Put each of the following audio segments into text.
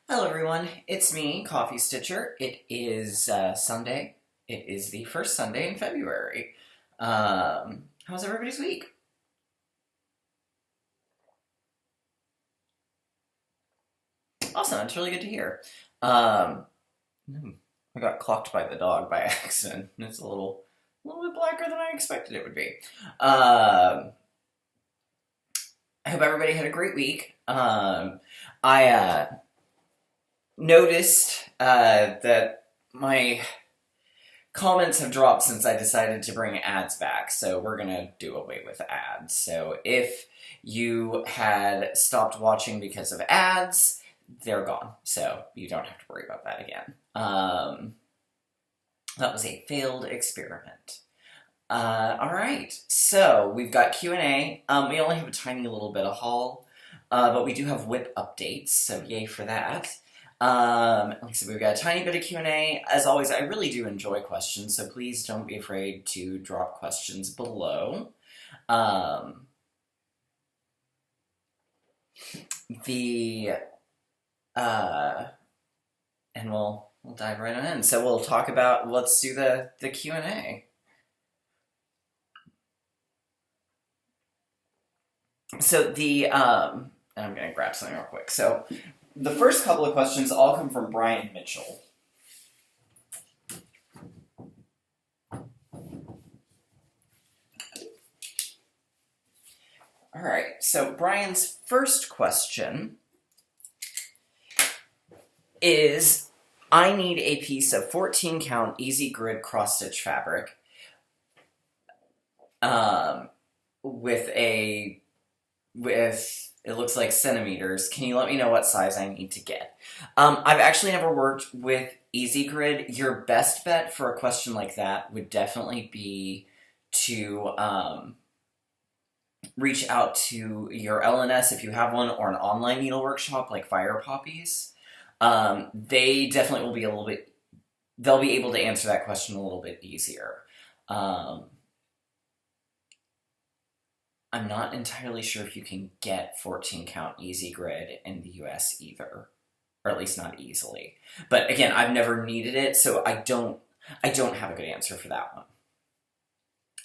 Hello everyone, it's me, Coffee Stitcher. It is Sunday. It is the first Sunday in February. How's everybody's week? Awesome, it's really good to hear. Um, I got clocked by the dog by accident. It's a little bit blacker than I expected it would be. I hope everybody had a great week. I noticed that my comments have dropped since I decided to bring ads back, so we're gonna do away with ads. So if you had stopped watching because of ads, they're gone. So you don't have to worry about that again. That was a failed experiment. All right, so we've got Q&A. We only have a tiny little bit of haul, but we do have WIP updates, so yay for that. Like I said, we've got a tiny bit of Q&A. As always, I really do enjoy questions, so please don't be afraid to drop questions below. The and we'll dive right on in. So we'll talk about, let's do the Q&A. So and I'm gonna grab something real quick. So the first couple of questions all come from Brian Mitchell. All right, so Brian's first question is, I need a piece of 14 count easy grid cross stitch fabric with it looks like centimeters. Can you let me know what size I need to get? I've actually never worked with easy grid. Your best bet for a question like that would definitely be to reach out to your LNS if you have one, or an online needle workshop like Fire Poppies. They definitely will be they'll be able to answer that question a little bit easier. I'm not entirely sure if you can get 14 count easy grid in the US either, or at least not easily. But again, I've never needed it, so I don't have a good answer for that one.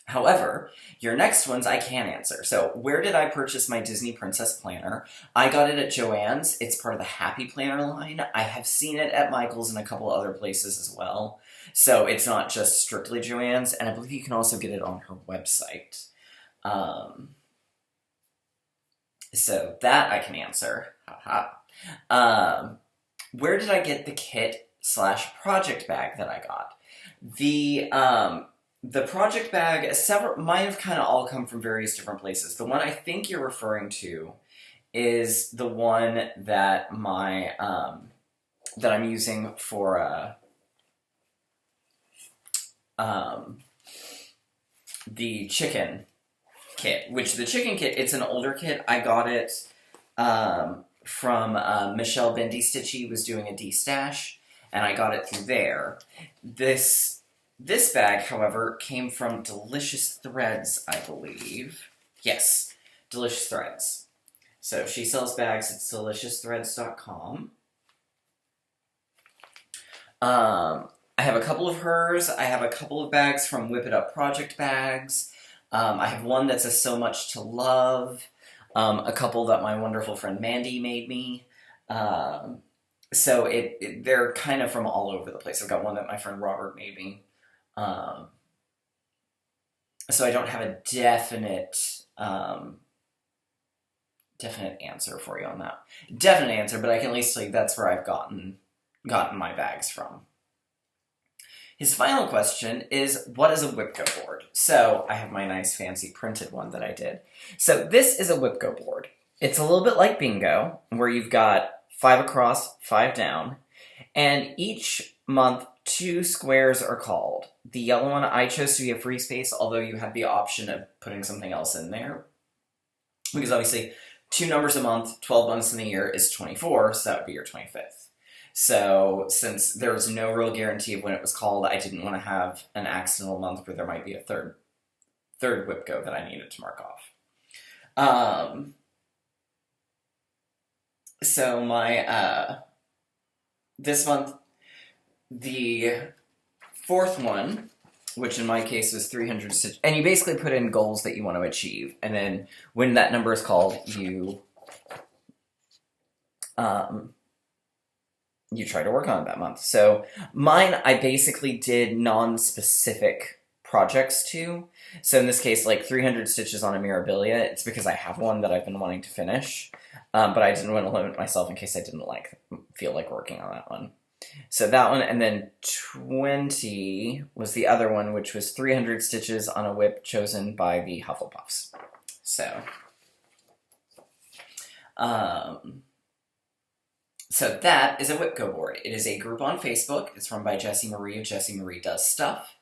However, your next ones I can answer. So, where did I purchase my Disney Princess planner? I got it at Joann's. It's part of the Happy Planner line. I have seen it at Michael's and a couple other places as well. So, it's not just strictly Joann's, and I believe you can also get it on her website. So, that I can answer. Where did I get the kit / project bag that I got? The project bag, might have kind of all come from various different places. The one I think you're referring to is the one that that I'm using for the chicken kit. Which the chicken kit, it's an older kit. I got it from Michelle Bendy Stitchy was doing a D-stash, and I got it through there. This bag, however, came from Delicious Threads, I believe. Yes, Delicious Threads. So she sells bags. It's deliciousthreads.com. I have a couple of hers. I have a couple of bags from Whip It Up Project Bags. I have one that's a So Much to Love. A couple that my wonderful friend Mandy made me. So they're kind of from all over the place. I've got one that my friend Robert made me. So I don't have a definite answer for you on that. Definite answer, but I can at least tell you that's where I've gotten my bags from. His final question is, what is a WIPGO board? So I have my nice fancy printed one that I did. So this is a WIPGO board. It's a little bit like bingo, where you've got 5 across, 5 down, and each month 2 squares are called. The yellow one I chose to be a free space, although you have the option of putting something else in there. Because obviously, 2 numbers a month, 12 months in the year is 24, so that would be your 25th. So, since there was no real guarantee of when it was called, I didn't want to have an accidental month where there might be a third WIPGO that I needed to mark off. So my this month, the fourth one, which in my case was 300 stitches, and you basically put in goals that you want to achieve, and then when that number is called, you try to work on it that month. So mine, I basically did non-specific projects to. So in this case, like 300 stitches on a Mirabilia, it's because I have one that I've been wanting to finish, but I didn't want to limit myself in case I didn't feel like working on that one. So that one, and then 20 was the other one, which was 300 stitches on a whip chosen by the Hufflepuffs. So, so that is a WIPGO board. It is a group on Facebook. It's run by Jessie Marie of Jessie Marie Does Stuff.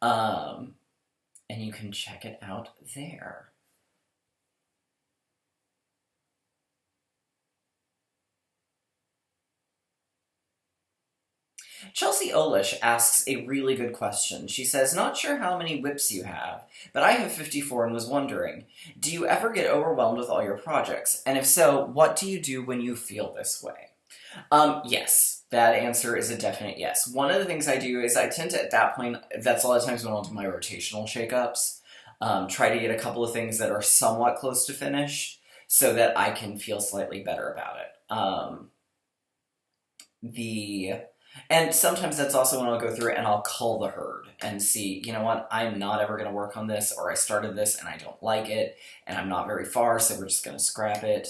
And you can check it out there. Chelsea Olish asks a really good question. She says, not sure how many whips you have, but I have 54 and was wondering, do you ever get overwhelmed with all your projects? And if so, what do you do when you feel this way? Yes, that answer is a definite yes. One of the things I do is I tend to, at that point, that's a lot of times when I'll do my rotational shakeups, try to get a couple of things that are somewhat close to finished so that I can feel slightly better about it. And sometimes that's also when I'll go through it and I'll cull the herd and see, you know what, I'm not ever going to work on this, or I started this and I don't like it, and I'm not very far, so we're just going to scrap it.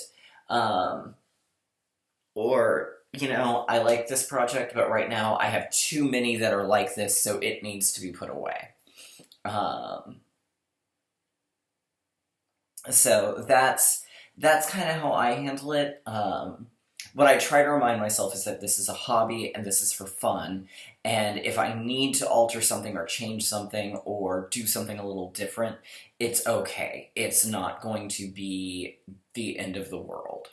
Or, you know, I like this project, but right now I have too many that are like this, so it needs to be put away. So that's kind of how I handle it. What I try to remind myself is that this is a hobby and this is for fun, and if I need to alter something or change something or do something a little different, it's okay. It's not going to be the end of the world.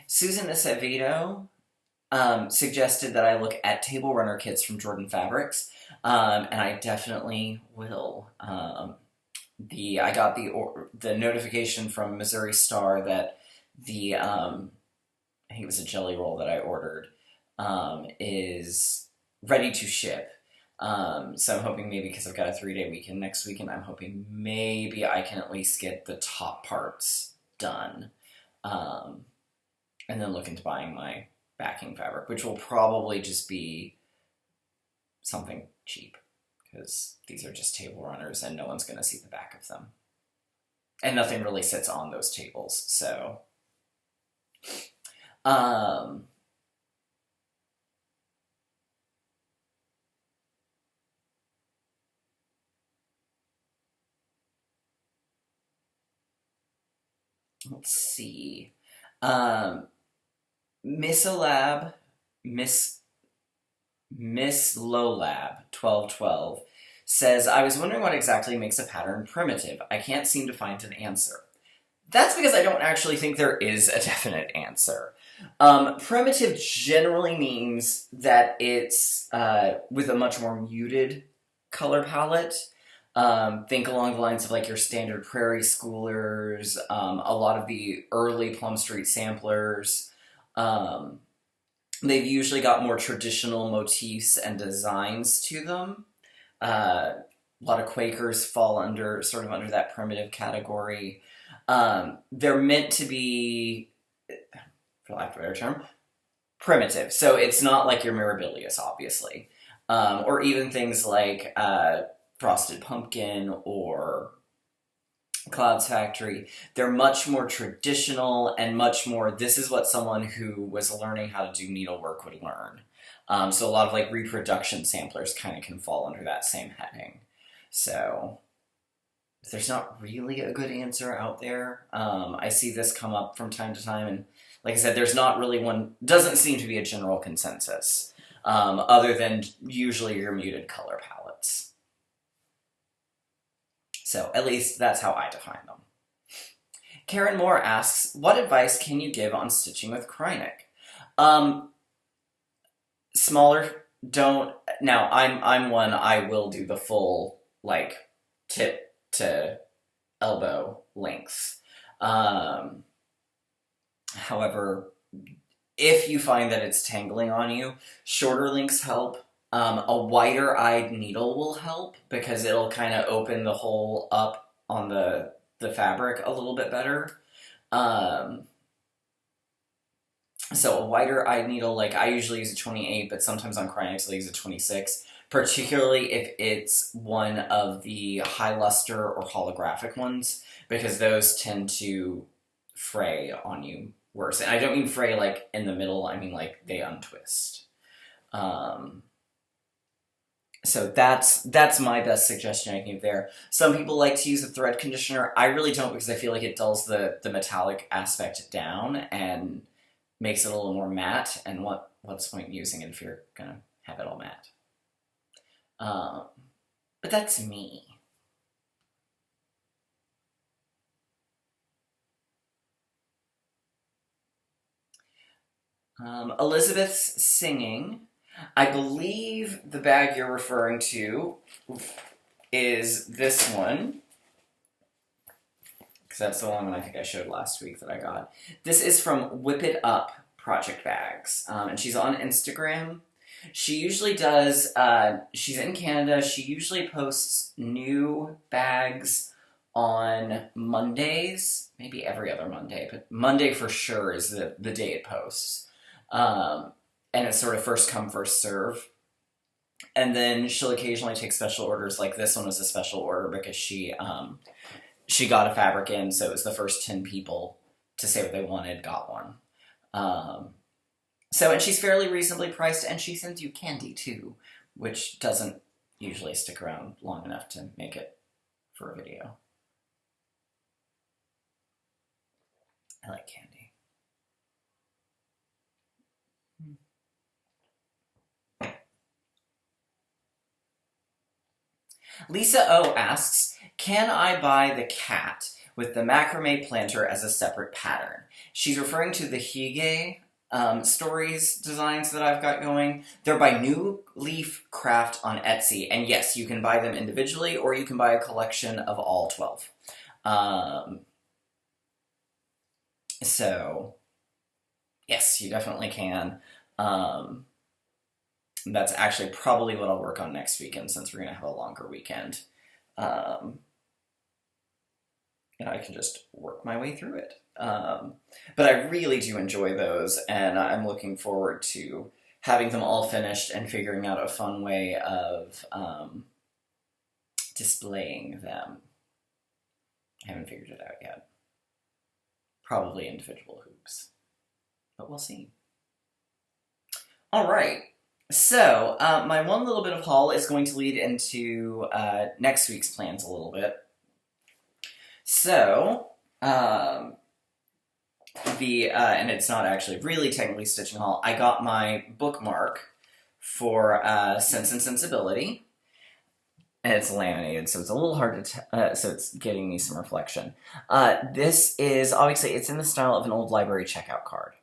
Susan Acevedo suggested that I look at table runner kits from Jordan Fabrics, and I definitely will. I got the notification from Missouri Star that I think it was a jelly roll that I ordered, is ready to ship. So I'm hoping maybe, because I've got a 3-day weekend next weekend, I'm hoping maybe I can at least get the top parts done. And then look into buying my backing fabric, which will probably just be something cheap, because these are just table runners and no one's going to see the back of them. And nothing really sits on those tables, so. Let's see. Miss Lolab 1212 says, I was wondering what exactly makes a pattern primitive. I can't seem to find an answer. That's because I don't actually think there is a definite answer. Primitive generally means that it's with a much more muted color palette. Think along the lines of like your standard Prairie Schoolers, a lot of the early Plum Street samplers. They've usually got more traditional motifs and designs to them. A lot of Quakers fall under that primitive category. They're meant to be, for lack of a better term, primitive. So it's not like your Mirabilis, obviously. Or even things like Frosted Pumpkin or Clouds Factory. They're much more traditional and much more, this is what someone who was learning how to do needlework would learn. So a lot of like reproduction samplers kind of can fall under that same heading. So there's not really a good answer out there. I see this come up from time to time, and like I said, there's not really one, doesn't seem to be a general consensus, other than usually your muted color palettes. So at least that's how I define them. Karen Moore asks, what advice can you give on stitching with Kreinik? Smaller, don't, now I'm one, I will do the full, like, tip to elbow length. However, if you find that it's tangling on you, shorter links help. A wider-eyed needle will help because it'll kind of open the hole up on the fabric a little bit better. So a wider-eyed needle, like I usually use a 28, but sometimes on Krynex I use a 26, particularly if it's one of the high luster or holographic ones, because those tend to fray on you worse. And I don't mean fray like in the middle, I mean like they untwist. So that's my best suggestion I can give there. Some people like to use a thread conditioner. I really don't, because I feel like it dulls the metallic aspect down and makes it a little more matte, and what's the point in using it if you're gonna have it all matte? But that's me. Elizabeth's singing. I believe the bag you're referring to is this one, because that's the one I think I showed last week that I got. This is from Whip It Up Project Bags, and she's on Instagram. She usually does, she's in Canada, she usually posts new bags on Mondays, maybe every other Monday, but Monday for sure is the day it posts. And it's sort of first come, first serve. And then she'll occasionally take special orders, like this one was a special order because she got a fabric in, so it was the first 10 people to say what they wanted got one. And she's fairly reasonably priced, and she sends you candy too, which doesn't usually stick around long enough to make it for a video. I like candy. Lisa O asks, can I buy the cat with the macrame planter as a separate pattern? She's referring to the Hige stories designs that I've got going. They're by New Leaf Craft on Etsy, and yes, you can buy them individually, or you can buy a collection of all 12. So, yes, you definitely can. That's actually probably what I'll work on next weekend, since we're going to have a longer weekend. And I can just work my way through it. But I really do enjoy those, and I'm looking forward to having them all finished and figuring out a fun way of displaying them. I haven't figured it out yet. Probably individual hoops, but we'll see. All right. So, my one little bit of haul is going to lead into next week's plans a little bit. So, and it's not actually really technically stitching haul, I got my bookmark for Sense and Sensibility, and it's laminated, so it's a little hard to so it's getting me some reflection. This is, obviously, it's in the style of an old library checkout card.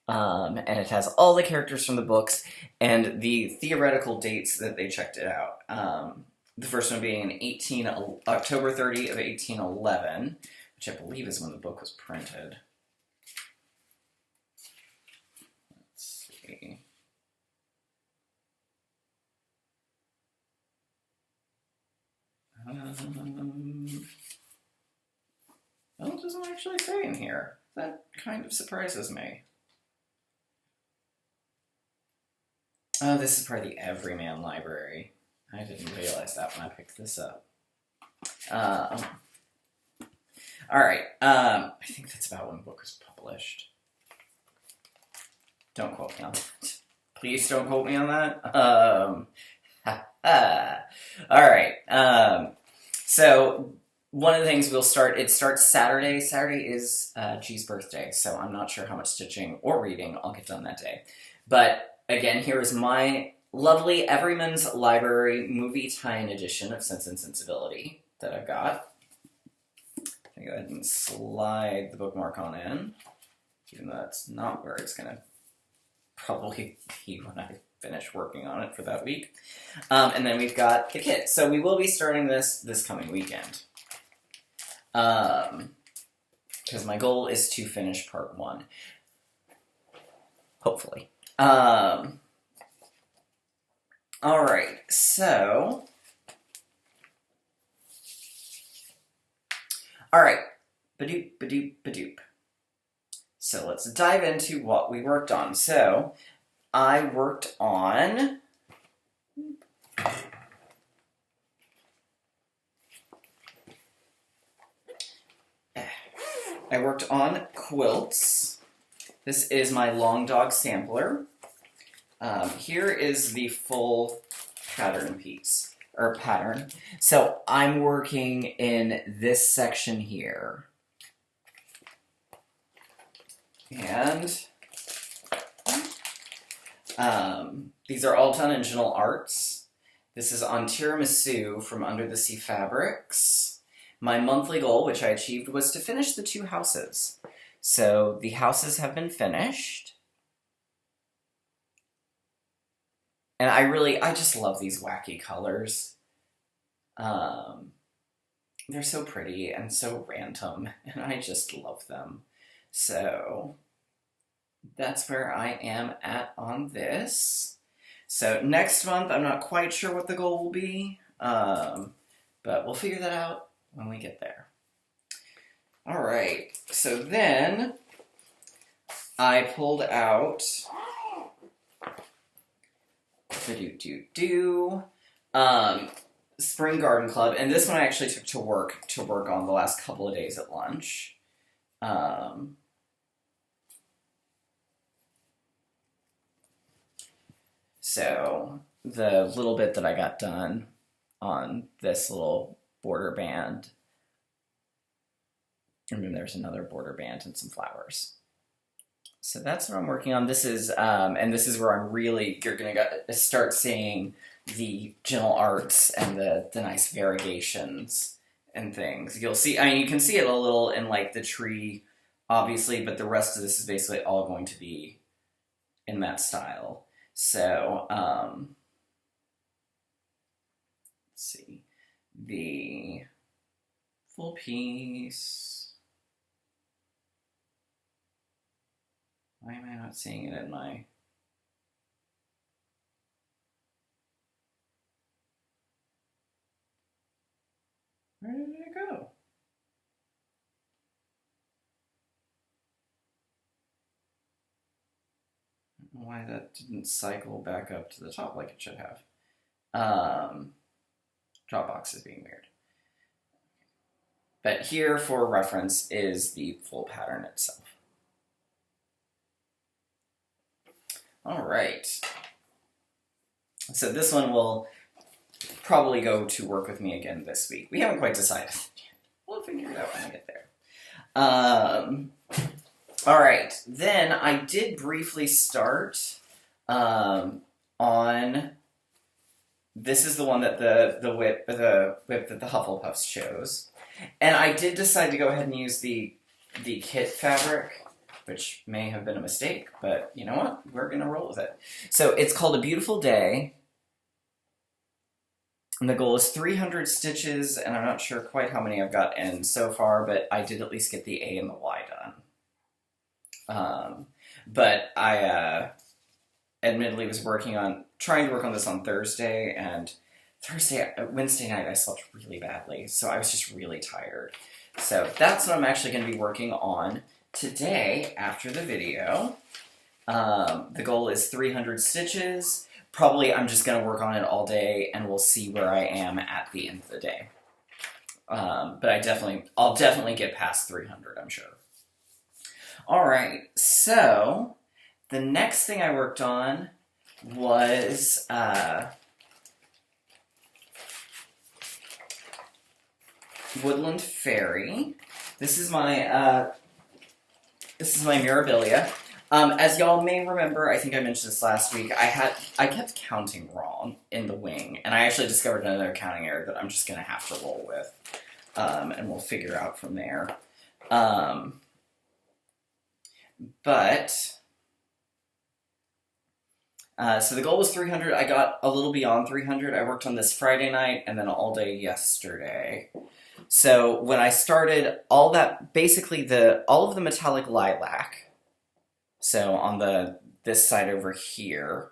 And it has all the characters from the books and the theoretical dates that they checked it out. The first one being October 30 of 1811, which I believe is when the book was printed. Let's see. Well, it doesn't actually say in here. That kind of surprises me. Oh, this is part of the Everyman Library. I didn't realize that when I picked this up. Alright, I think that's about when the book was published. Don't quote me on that. Please don't quote me on that. Alright, so one of the things it starts Saturday. Saturday is G's birthday, so I'm not sure how much stitching or reading I'll get done that day. But again, here is my lovely Everyman's Library movie tie-in edition of Sense and Sensibility that I've got. I'm going to go ahead and slide the bookmark on in, even though that's not where it's going to probably be when I finish working on it for that week. And then we've got the kit. So we will be starting this coming weekend. Because my goal is to finish part 1. hopefully. All right, so, all right, badoop, badoop, badoop. So let's dive into what we worked on. So I worked on quilts. This is my long dog sampler. Here is the full pattern piece, or pattern. So I'm working in this section here. And these are all done in Gentle Arts. This is on Tiramisu from Under the Sea Fabrics. My monthly goal, which I achieved, was to finish the 2 houses. So the houses have been finished. And I just love these wacky colors. They're so pretty and so random, and I just love them. So that's where I am at on this. So next month, I'm not quite sure what the goal will be, but we'll figure that out when we get there. All right, so then I pulled out Spring Garden Club, and this one I actually took to work on the last couple of days at lunch. So the little bit that I got done on this little border band, and then there's another border band and some flowers. So that's what I'm working on. This is, and this is where you're gonna start seeing the Gentle Arts and the nice variegations and things. You'll see, you can see it a little in like the tree, obviously, but the rest of this is basically all going to be in that style. So, let's see, the full piece. Why am I not seeing it in my... Where did it go? I don't know why that didn't cycle back up to the top like it should have. Dropbox is being weird. But here, for reference, is the full pattern itself. All right. So this one will probably go to work with me again this week. We haven't quite decided. We'll figure it out when I get there. All right. Then I did briefly start on... This is the one that the whip that the Hufflepuffs chose. And I did decide to go ahead and use the kit fabric, which may have been a mistake, but you know what? We're going to roll with it. So it's called A Beautiful Day. And the goal is 300 stitches, and I'm not sure quite how many I've got in so far, but I did at least get the A and the Y done. But I admittedly was trying to work on this on Thursday, and Wednesday night I slept really badly, so I was just really tired. So that's what I'm actually going to be working on today after the video. The goal is 300 stitches. Probably I'm just going to work on it all day, and we'll see where I am at the end of the day. But I'll definitely get past 300, I'm sure. All right, so the next thing I worked on was Woodland Fairy. This is my Mirabilia. As y'all may remember, I think I mentioned this last week, I kept counting wrong in the wing, and I actually discovered another counting error that I'm just going to have to roll with, and we'll figure out from there. So the goal was 300. I got a little beyond 300. I worked on this Friday night and then all day yesterday. So when I started, all of the metallic lilac, so on the this side over here.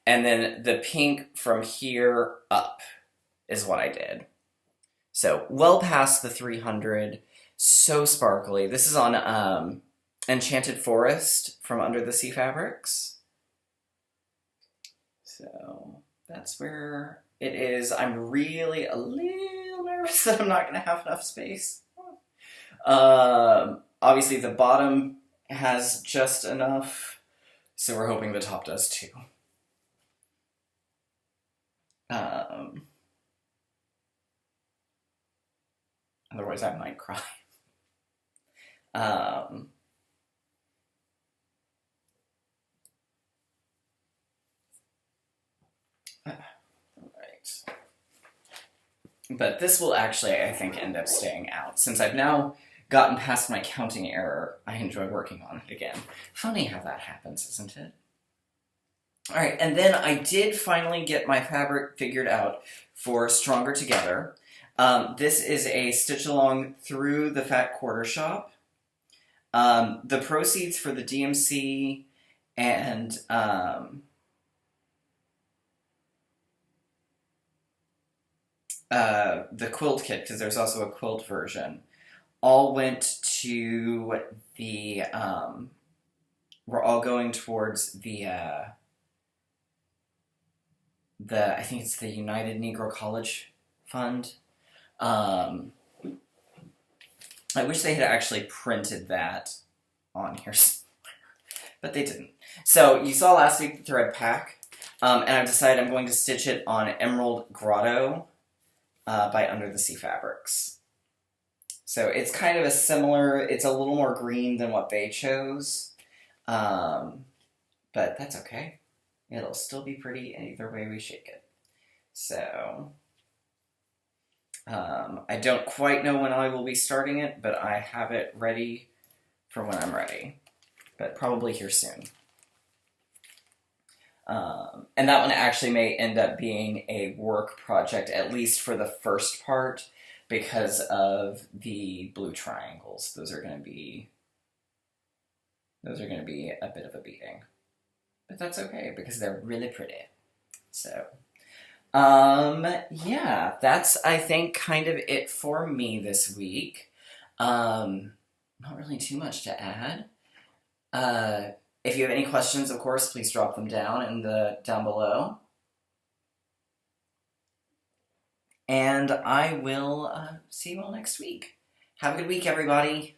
And then the pink from here up is what I did. So well past the 300, so sparkly. This is on Enchanted Forest from Under the Sea Fabrics. So that's where it is. I'm really a little nervous that I'm not going to have enough space. Obviously the bottom has just enough, so we're hoping the top does too. Otherwise I might cry. All right. But this will actually, I think, end up staying out. Since I've now gotten past my counting error, I enjoy working on it again. Funny how that happens, isn't it? All right, and then I did finally get my fabric figured out for Stronger Together. This is a stitch along through the Fat Quarter Shop. The proceeds for the DMC and the quilt kit, because there's also a quilt version, all went to the, we're all going towards the I think it's the United Negro College Fund. I wish they had actually printed that on here somewhere, but they didn't. So you saw last week the thread pack, and I've decided I'm going to stitch it on Emerald Grotto by Under the Sea Fabrics. So it's kind of a similar, it's a little more green than what they chose, but that's okay. It'll still be pretty either way we shake it. So, I don't quite know when I will be starting it, but I have it ready for when I'm ready. But probably here soon. And that one actually may end up being a work project, at least for the first part, because of the blue triangles. Those are going to be a bit of a beating. But that's okay, because they're really pretty. So, yeah, that's, I think, kind of it for me this week. Not really too much to add. If you have any questions, of course, please drop them down below. And I will see you all next week. Have a good week, everybody.